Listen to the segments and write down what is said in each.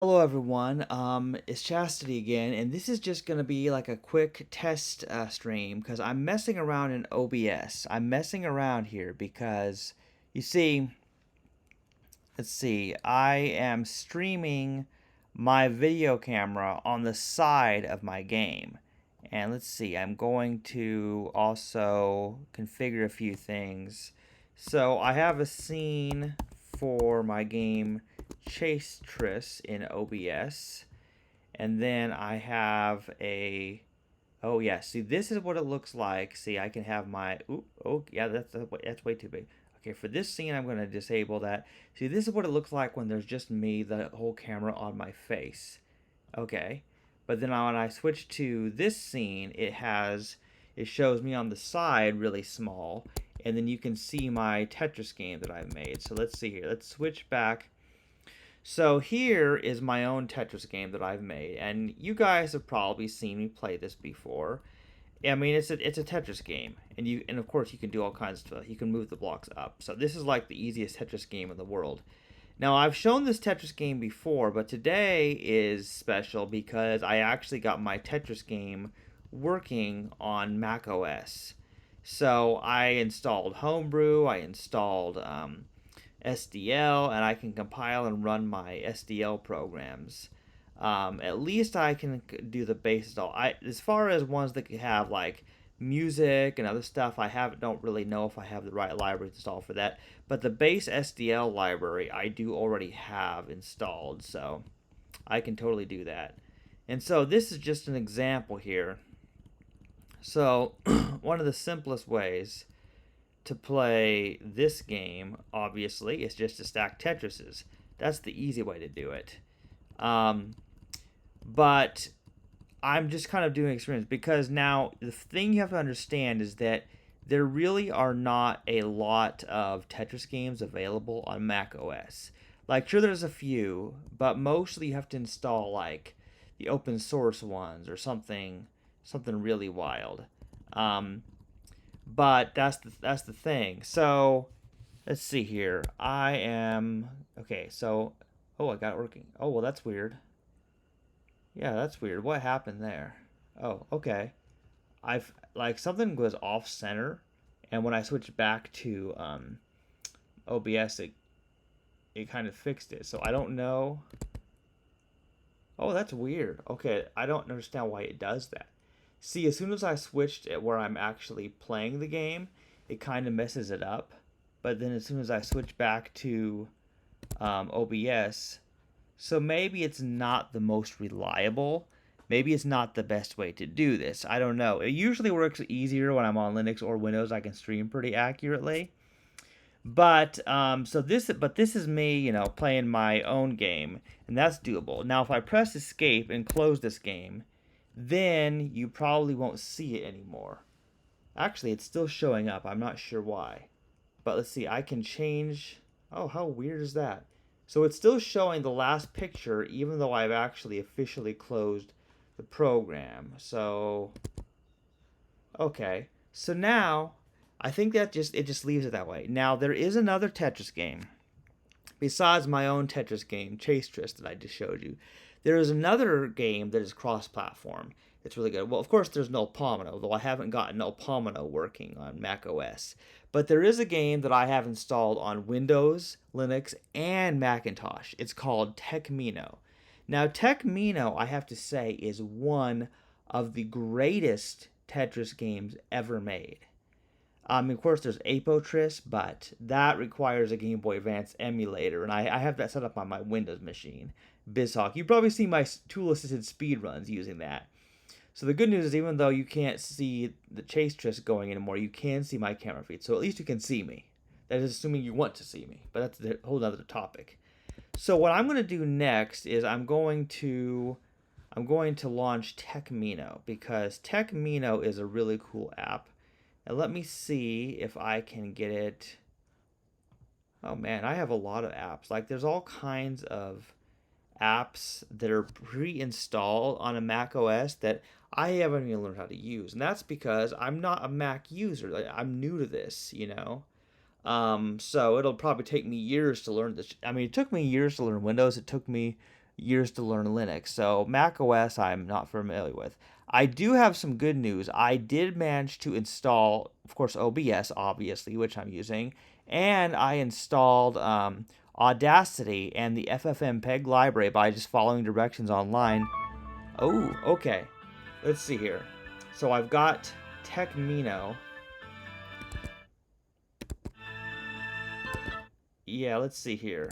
Hello everyone, it's Chastity again, and this is just gonna be like a quick test stream because I'm messing around in OBS. I'm messing around here because, you see, let's see, I am streaming my video camera on the side of my game. And let's see, I'm going to also configure a few things. So I have a scene for my game Chase Triss in OBS. And then I have a, oh yeah, see this is what it looks like. See, I can have my, oh yeah, that's way too big. Okay, for this scene, I'm going to disable that. See, this is what it looks like when there's just me, the whole camera on my face. Okay, but then when I switch to this scene, it shows me on the side really small, and then you can see my Tetris game that I've made. So let's see here. Let's switch back. So here is my own Tetris game that I've made, and you guys have probably seen me play this before. I mean, it's a Tetris game, and of course you can do all kinds of stuff. You can move the blocks up. So this is like the easiest Tetris game in the world. Now I've shown this Tetris game before, but today is special because I actually got my Tetris game working on Mac OS. So I installed Homebrew, I installed SDL, and I can compile and run my SDL programs. At least I can do the base install. As far as ones that can have like music and other stuff, don't really know if I have the right library installed for that. But the base SDL library I do already have installed, so I can totally do that. And so this is just an example here. So one of the simplest ways to play this game, obviously, is just to stack Tetrises. That's the easy way to do it. Um, but I'm just kind of doing experience because now the thing you have to understand is that there really are not a lot of Tetris games available on Mac OS. Like, sure, there's a few, but mostly you have to install like the open source ones or something really wild. Um, but that's the thing. So let's see here. I am okay. So I got it working. Oh well, that's weird. Yeah, that's weird. What happened there? Oh, okay. I've like something was off center, and when I switched back to OBS, it kind of fixed it. So I don't know. Oh, that's weird. Okay, I don't understand why it does that. See, as soon as I switched it where I'm actually playing the game, it kind of messes it up. But then as soon as I switch back to OBS, so maybe it's not the most reliable. Maybe it's not the best way to do this. I don't know. It usually works easier when I'm on Linux or Windows. I can stream pretty accurately. But this is me, playing my own game, and that's doable. Now, if I press escape and close this game, then you probably won't see it anymore. Actually, it's still showing up. I'm not sure why. But let's see. I can change. Oh, how weird is that? So it's still showing the last picture, even though I've actually officially closed the program. So, okay. So now I think that just leaves it that way. Now there is another Tetris game besides my own Tetris game, Chase Triss, that I just showed you. There is another game that is cross-platform. It's really good. Well, of course, there's Null Pomino, though I haven't gotten Null Pomino working on Mac OS. But there is a game that I have installed on Windows, Linux, and Macintosh. It's called Techmino. Now, Techmino, I have to say, is one of the greatest Tetris games ever made. Of course, there's Apotris, but that requires a Game Boy Advance emulator, and I have that set up on my Windows machine. BizHawk. You probably see my tool-assisted speed runs using that. So the good news is, even though you can't see the Chase Triss going anymore, you can see my camera feed. So at least you can see me. That is assuming you want to see me, but that's a whole other topic. So what I'm going to do next is I'm going to launch Techmino because Techmino is a really cool app. And let me see if I can get it. Oh man, I have a lot of apps. Like there's all kinds of apps that are pre-installed on a Mac OS that I haven't even learned how to use. And that's because I'm not a Mac user. Like, I'm new to this. So it'll probably take me years to learn this. I mean, it took me years to learn Windows. It took me years to learn Linux. So Mac OS I'm not familiar with. I do have some good news. I did manage to install, of course, OBS, obviously, which I'm using, and I installed Audacity and the FFmpeg library by just following directions online. Oh, okay. Let's see here. So I've got Techmino. Yeah, let's see here.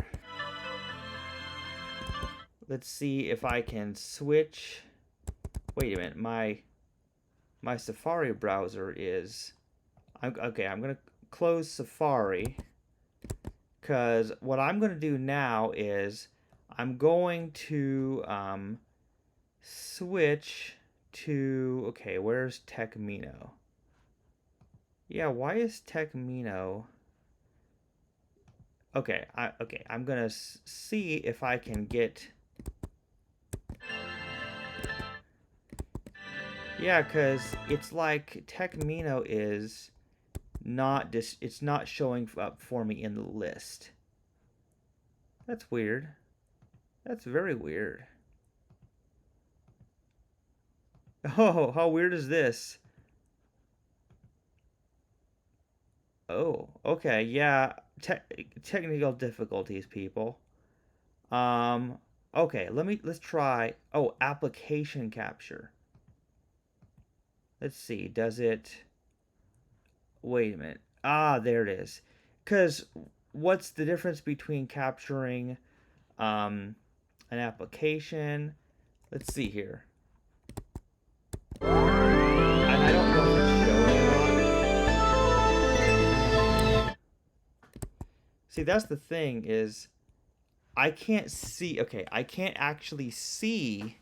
Let's see if I can switch. Wait a minute, my Safari browser is. Okay, I'm gonna close Safari because what I'm gonna do now is I'm going to switch to. Okay, where's Techmino? Yeah, why is Techmino? Okay, I'm gonna see if I can get. Yeah, because it's like Techmino is not it's not showing up for me in the list. That's weird. That's very weird. Oh, how weird is this? Oh, okay, yeah. Technical difficulties, people. Um, okay, let's try. Oh, application capture. Let's see, does it... Wait a minute. Ah, there it is. Because what's the difference between capturing an application? Let's see here. And I don't know if it's showing or not. See, that's the thing is I can't see... Okay, I can't actually see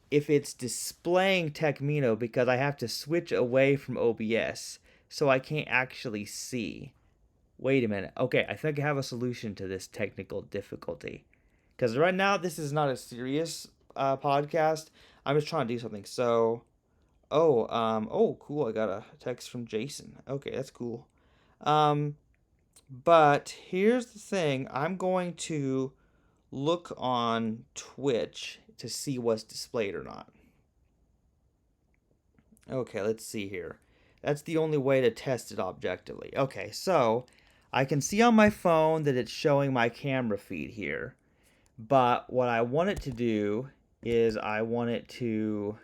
if it's displaying Techmino because I have to switch away from OBS, so I can't actually see. Wait a minute. Okay, I think I have a solution to this technical difficulty. Because right now, this is not a serious podcast. I'm just trying to do something. So, oh, cool. I got a text from Jason. Okay, that's cool. But here's the thing. I'm going to look on Twitch to see what's displayed or not. Okay, let's see here. That's the only way to test it objectively. Okay, so I can see on my phone that it's showing my camera feed here. But what I want it to do is I want it to...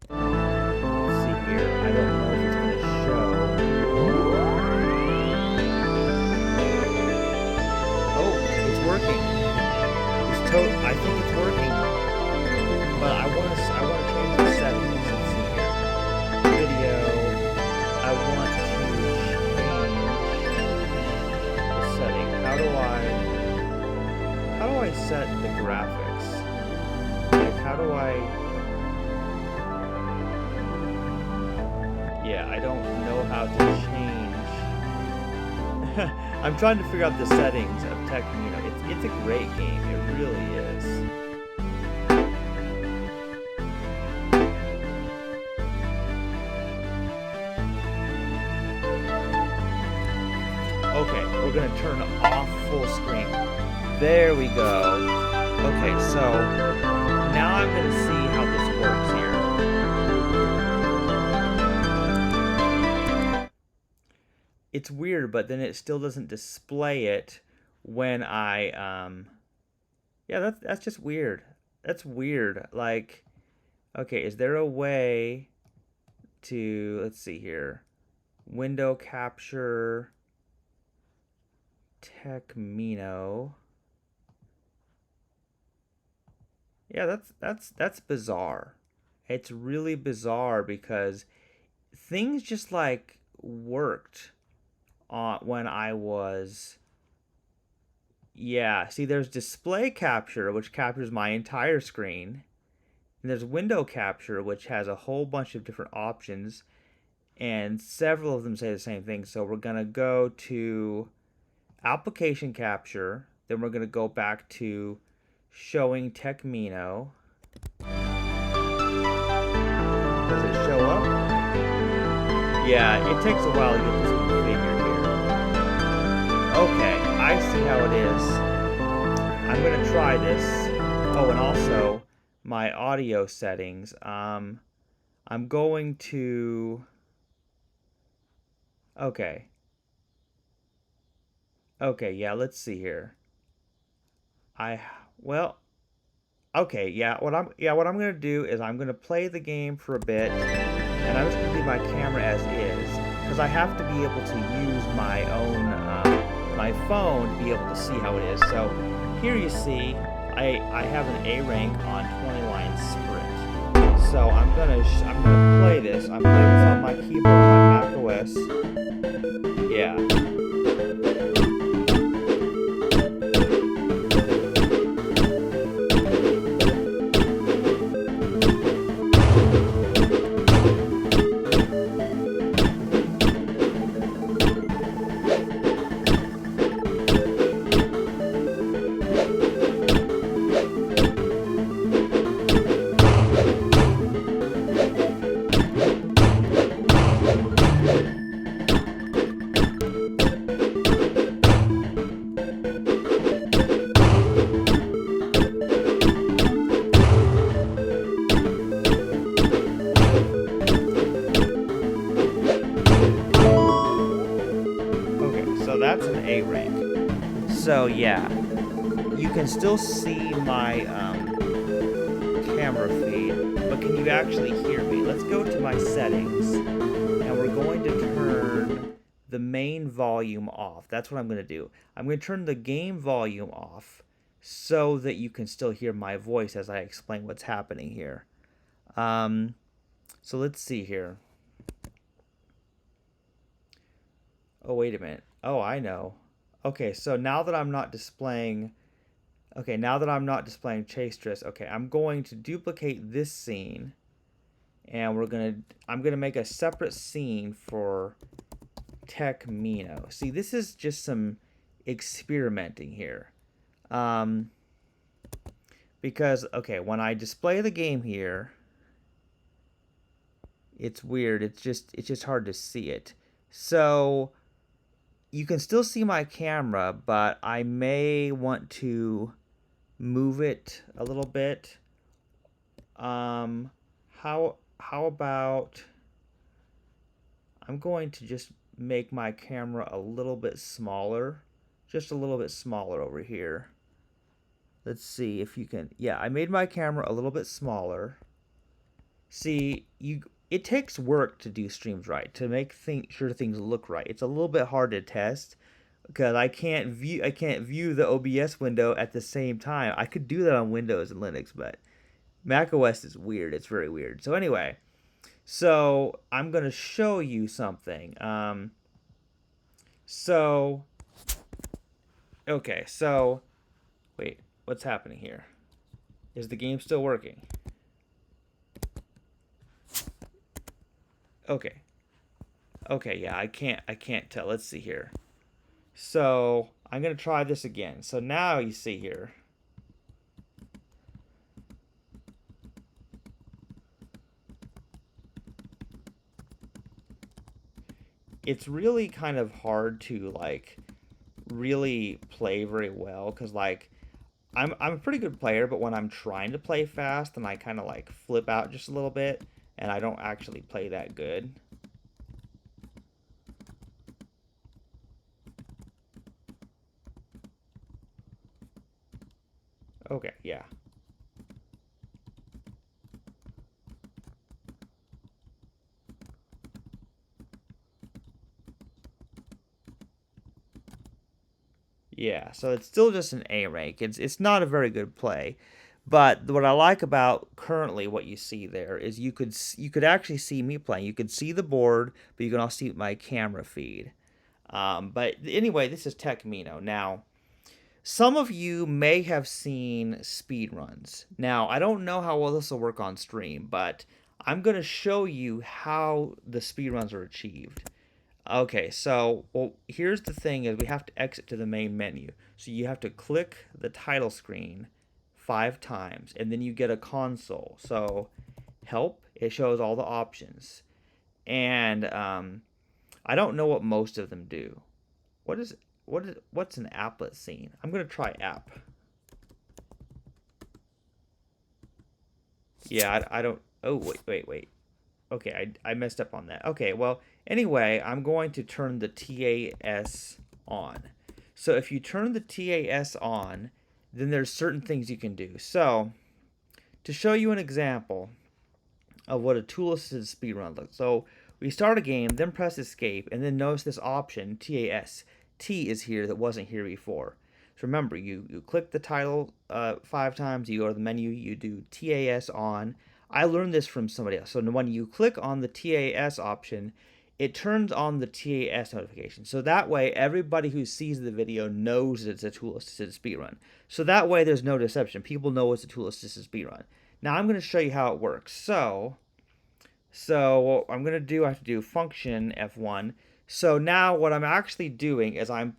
Let's see here. I don't know if it's going to show. Oh, it's working. I think it's working. But I want to change the settings. Let's see here. Video. I want to change the setting. How do I set the graphics? Like, how do I... Yeah, I don't know how to change. I'm trying to figure out the settings of Techmino. It's a great game. It really is. Okay, we're gonna turn off full screen. There we go. Okay, so now I'm gonna see how this works here. It's weird, but then it still doesn't display it when I yeah, that's just weird. That's weird. Like, okay, is there a way to, let's see here, window capture Techmino? Yeah, that's bizarre. It's really bizarre because things just like worked when I was... Yeah, see, there's display capture, which captures my entire screen. And there's window capture, which has a whole bunch of different options. And several of them say the same thing. So we're going to go to application capture. Then we're going to go back to showing Techmino. Does it show up? Yeah, it takes a while to get this configured here. Okay, I see how it is. I'm going to try this. Oh, and also my audio settings. I'm going to. Okay. Okay, yeah, let's see here. I well, okay, what I'm gonna do is I'm gonna play the game for a bit, and I'm just gonna leave my camera as is, because I have to be able to use my own my phone to be able to see how it is. So here you see, I have an A rank on 20 line sprint. So I'm gonna play this. I'm playing this on my keyboard on my Mac OS. Yeah. Okay, so that's an A rank. So yeah, you can still see my camera feed, but can you actually hear me? Let's go to my settings, and we're going to turn the main volume off. That's what I'm going to do. I'm going to turn the game volume off so that you can still hear my voice as I explain what's happening here. So let's see here. Oh, wait a minute. Oh, I know. Okay, so now that I'm not displaying chase stress, okay, I'm going to duplicate this scene, and I'm gonna make a separate scene for Techmino. See, this is just some experimenting here. Because okay, when I display the game here, it's weird. It's just hard to see it. So you can still see my camera, but I may want to move it a little bit. How about I'm going to just make my camera a little bit smaller, just a little bit smaller over here. Let's see if you can. Yeah, I made my camera a little bit smaller. See, it takes work to do streams right, to make sure things look right. It's a little bit hard to test because I can't view the OBS window at the same time. I could do that on Windows and Linux, but Mac OS is weird. It's very weird. So anyway, so I'm gonna show you something. So okay, so wait, what's happening here? Is the game still working? Okay. Okay, yeah, I can't tell. Let's see here. So I'm gonna try this again. So now you see here. It's really kind of hard to like really play very well because like I'm a pretty good player, but when I'm trying to play fast, then I kind of like flip out just a little bit, and I don't actually play that good. Okay, yeah. Yeah, so it's still just an A rank. It's not a very good play. But what I like about currently what you see there is you could actually see me playing. You could see the board, but you can also see my camera feed. But anyway, this is Techmino. Now, some of you may have seen speed runs. Now, I don't know how well this will work on stream, but I'm going to show you how the speed runs are achieved. Okay, so well, here's the thing is we have to exit to the main menu. So you have to click the title screen 5 times, and then you get a console. So help, it shows all the options. And I don't know what most of them do. What's an applet scene? I'm gonna try app. Yeah, I don't. Oh, wait. Okay, I messed up on that. Okay, well, anyway, I'm going to turn the TAS on. So if you turn the TAS on, then there's certain things you can do. So to show you an example of what a tool-assisted speedrun looks. So we start a game, then press escape, and then notice this option, TAS. T is here that wasn't here before. So remember, you click the title 5 times, you go to the menu, you do TAS on. I learned this from somebody else. So when you click on the TAS option, it turns on the TAS notification. So that way, everybody who sees the video knows it's a tool-assisted speedrun. So that way, there's no deception. People know it's a tool-assisted speedrun. Now I'm going to show you how it works. So what I'm going to do, I have to do function F1. So now what I'm actually doing is I'm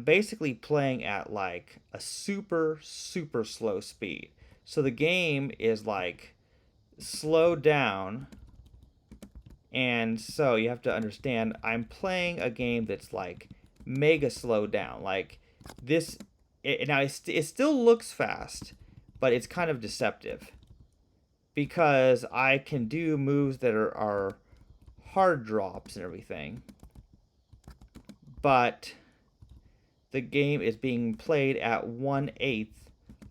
basically playing at like a super, super slow speed. So the game is like slowed down. And so you have to understand, I'm playing a game that's like mega slowed down. Like this, it still looks fast, but it's kind of deceptive because I can do moves that are hard drops and everything, but the game is being played at 1/8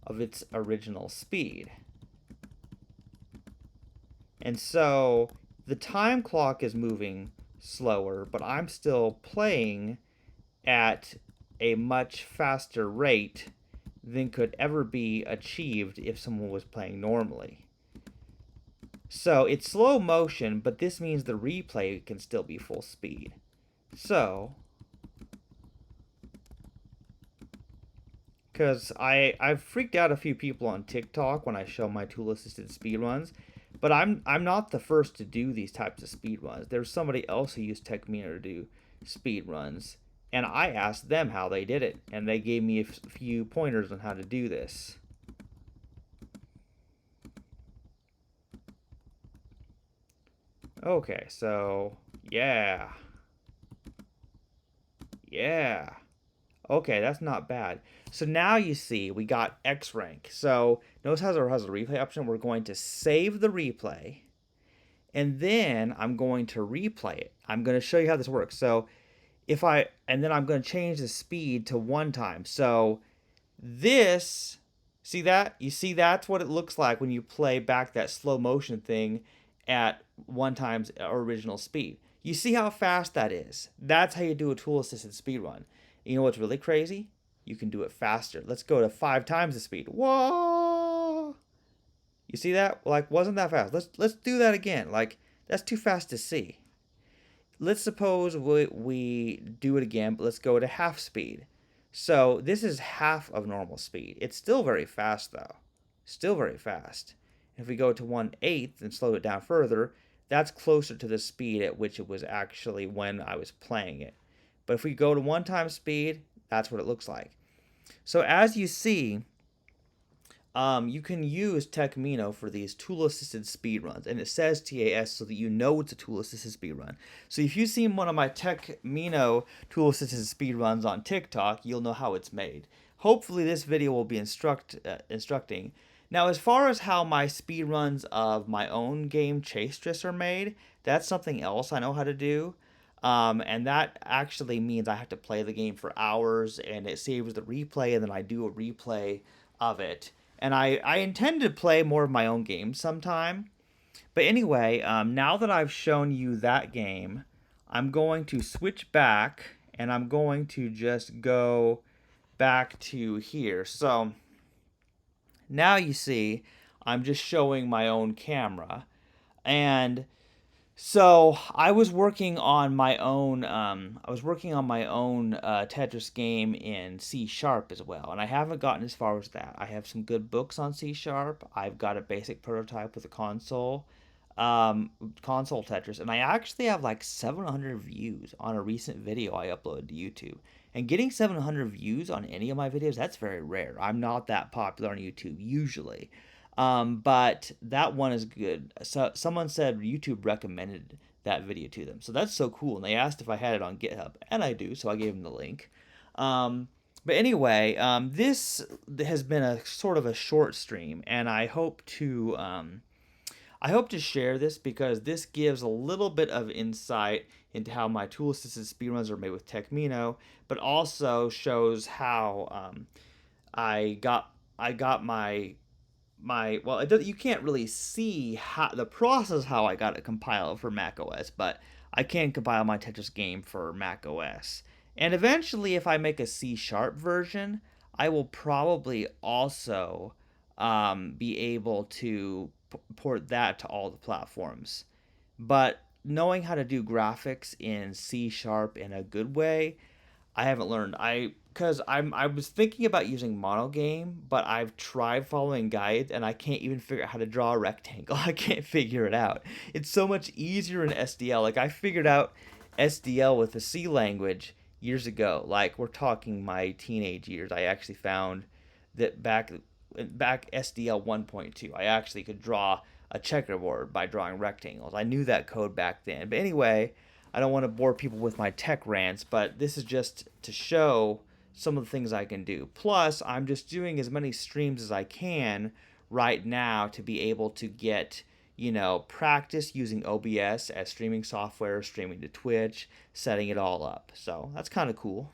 of its original speed. And so the time clock is moving slower, but I'm still playing at a much faster rate than could ever be achieved if someone was playing normally. So it's slow motion, but this means the replay can still be full speed. So, because I've freaked out a few people on TikTok when I show my tool-assisted speedruns, but I'm not the first to do these types of speedruns. There's somebody else who used Techminer to do speedruns, and I asked them how they did it, and they gave me a few pointers on how to do this. Okay, so yeah. Okay, that's not bad. So now you see we got X rank. So notice how it has a replay option. We're going to save the replay, and then I'm going to replay it. I'm going to show you how this works. So and then I'm going to change the speed to 1 time. So this, see that? You see that's what it looks like when you play back that slow motion thing at 1 times original speed. You see how fast that is? That's how you do a tool assisted speed run. You know what's really crazy? You can do it faster. Let's go to 5 times the speed. Whoa! You see that? Like, wasn't that fast? Let's do that again. Like, that's too fast to see. Let's suppose we do it again, but let's go to half speed. So this is half of normal speed. It's still very fast though. Still very fast. If we go to 1/8 and slow it down further, that's closer to the speed at which it was actually when I was playing it. But if we go to 1 time speed, that's what it looks like. So as you see, you can use Techmino for these tool-assisted speedruns, and it says TAS so that you know it's a tool-assisted speedrun. So if you've seen one of my Techmino tool-assisted speedruns on TikTok, you'll know how it's made. Hopefully this video will be instructing. Now, as far as how my speedruns of my own game Chase Driss are made, that's something else I know how to do. And that actually means I have to play the game for hours, and it saves the replay, and then I do a replay of it. And I intend to play more of my own games sometime. But anyway, now that I've shown you that game, I'm going to switch back, and I'm going to just go back to here. So now you see I'm just showing my own camera. And so I was working on my own. Tetris game in C# as well, and I haven't gotten as far as that. I have some good books on C#. I've got a basic prototype with a console Tetris, and I actually have like 700 views on a recent video I uploaded to YouTube. And getting 700 views on any of my videos, that's very rare. I'm not that popular on YouTube usually. But that one is good. So someone said YouTube recommended that video to them. So that's so cool. And they asked if I had it on GitHub, and I do. So I gave them the link. But anyway, this has been a sort of a short stream, and I hope to share this because this gives a little bit of insight into how my tool assisted speedruns are made with Techmino, but also shows how I got my well it does, you can't really see how the process how I got it compiled for Mac OS, but I can compile my Tetris game for Mac OS. And eventually, if I make a C sharp version, I will probably also be able to port that to all the platforms. But knowing how to do graphics in C sharp in a good way, I haven't learned. I was thinking about using monogame, but I've tried following guides and I can't even figure out how to draw a rectangle. I can't figure it out. It's so much easier in SDL. Like I figured out SDL with the C language years ago. Like we're talking my teenage years. I actually found that back SDL 1.2, I actually could draw a checkerboard by drawing rectangles. I knew that code back then. But anyway, I don't want to bore people with my tech rants, but this is just to show some of the things I can do. Plus, I'm just doing as many streams as I can right now to be able to get, practice using OBS as streaming software, streaming to Twitch, setting it all up. So that's kind of cool.